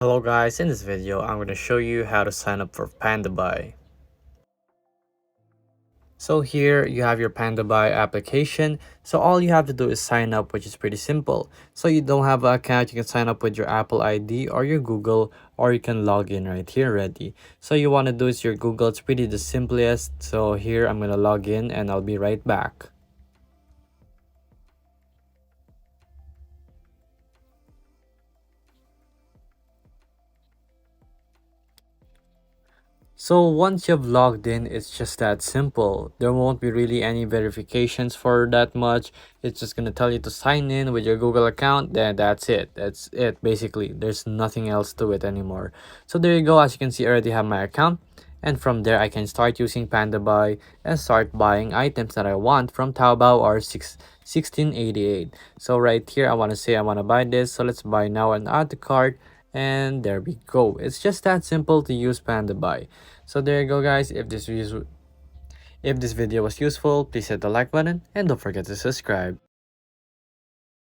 Hello guys, in this video I'm going to show you how to sign up for Pandabuy. So here you have your Pandabuy application. So all you have to do is sign up, which is pretty simple. So you don't have an account, you can sign up with your Apple ID or your Google, or you can log in right here ready. So you want to do is your Google, it's pretty the simplest. So here I'm going to log in and I'll be right back. So once you've logged in, it's just that simple. There won't be really any verifications for that much. It's just gonna tell you to sign in with your Google account, then that's it. That's it basically. There's nothing else to it anymore. So there you go. As you can see, I already have my account. And from there, I can start using Pandabuy and start buying items that I want from Taobao or 1688. So right here, I want to say I want to buy this. So let's buy now and add to cart. And there we go. It's just that simple to use Pandabuy. So there you go guys. If this video was useful, please hit the like button and don't forget to subscribe.